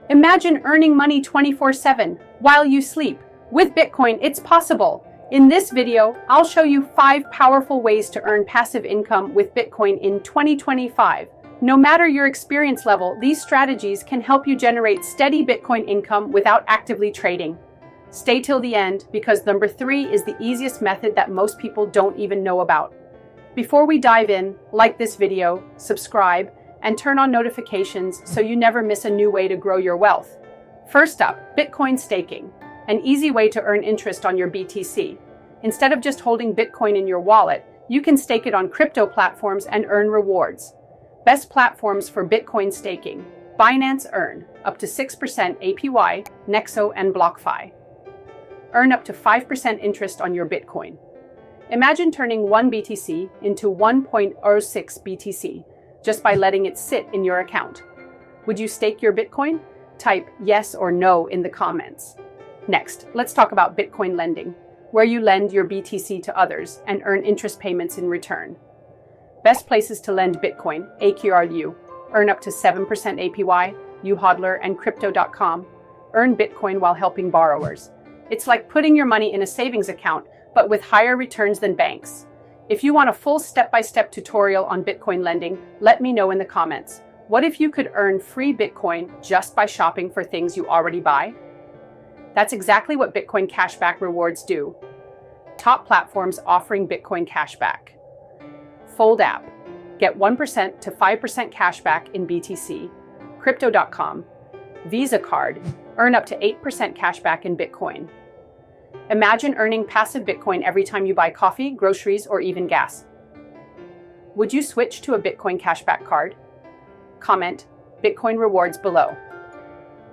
Imagine earning money 24/7 while you sleep. With Bitcoin, it's possible. In this video, I'll show you 5 powerful ways to earn passive income with Bitcoin in 2025. No matter your experience level, these strategies can help you generate steady Bitcoin income without actively trading. Stay till the end because number 3 is the easiest method that most people don't even know about. Before we dive in, like this video, subscribe, and turn on notifications so you never miss a new way to grow your wealth. First up, Bitcoin staking, an easy way to earn interest on your BTC. Instead of just holding Bitcoin in your wallet, you can stake it on crypto platforms and earn rewards. Best platforms for Bitcoin staking: Binance Earn, up to 6% APY, Nexo and BlockFi. Earn up to 5% interest on your Bitcoin. Imagine turning 1 BTC into 1.06 BTC just by letting it sit in your account. Would you stake your Bitcoin? Type yes or no in the comments. Next, let's talk about Bitcoin lending, where you lend your BTC to others and earn interest payments in return. Best places to lend Bitcoin: AQRU, earn up to 7% APY, uHodler and Crypto.com. Earn Bitcoin while helping borrowers. It's like putting your money in a savings account, but with higher returns than banks. If you want a full step-by-step tutorial on Bitcoin lending, let me know in the comments. What if you could earn free Bitcoin just by shopping for things you already buy? That's exactly what Bitcoin Cashback Rewards do. Top platforms offering Bitcoin cashback. Fold app. Get 1% to 5% cashback in BTC. Crypto.com. Visa card. Earn up to 8% cashback in Bitcoin. Imagine earning passive Bitcoin every time you buy coffee, groceries, or even gas. Would you switch to a Bitcoin cashback card? Comment Bitcoin rewards below.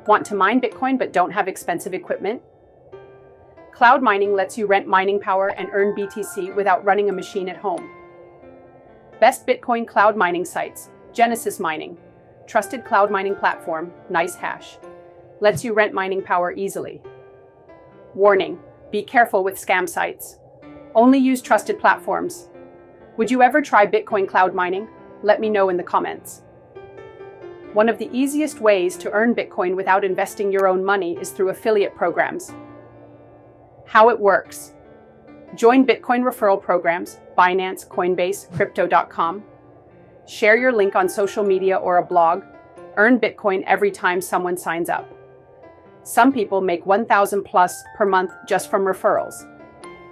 Want to mine Bitcoin but don't have expensive equipment? Cloud mining lets you rent mining power and earn BTC without running a machine at home. Best Bitcoin cloud mining sites: Genesis Mining, trusted cloud mining platform, nice hash. Lets you rent mining power easily. Warning: be careful with scam sites. Only use trusted platforms. Would you ever try Bitcoin cloud mining? Let me know in the comments. One of the easiest ways to earn Bitcoin without investing your own money is through affiliate programs. How it works: join Bitcoin referral programs, Binance, Coinbase, Crypto.com. Share your link on social media or a blog. Earn Bitcoin every time someone signs up. Some people make $1,000 plus per month just from referrals.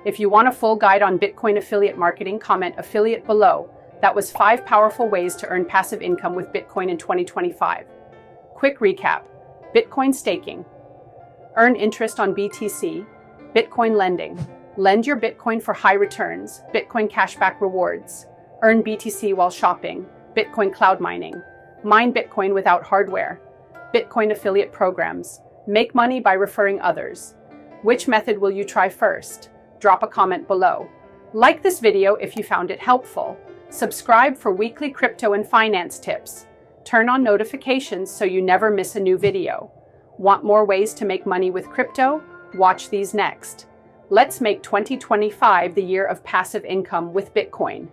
If you want a full guide on Bitcoin affiliate marketing, comment affiliate below. That was 5 powerful ways to earn passive income with Bitcoin in 2025. Quick recap: Bitcoin staking. Earn interest on BTC. Bitcoin lending. Lend your Bitcoin for high returns. Bitcoin cashback rewards. Earn BTC while shopping. Bitcoin cloud mining. Mine Bitcoin without hardware. Bitcoin affiliate programs. Make money by referring others. Which method will you try first? Drop a comment below. Like this video if you found it helpful. Subscribe for weekly crypto and finance tips. Turn on notifications so you never miss a new video. Want more ways to make money with crypto? Watch these next. Let's make 2025 the year of passive income with Bitcoin.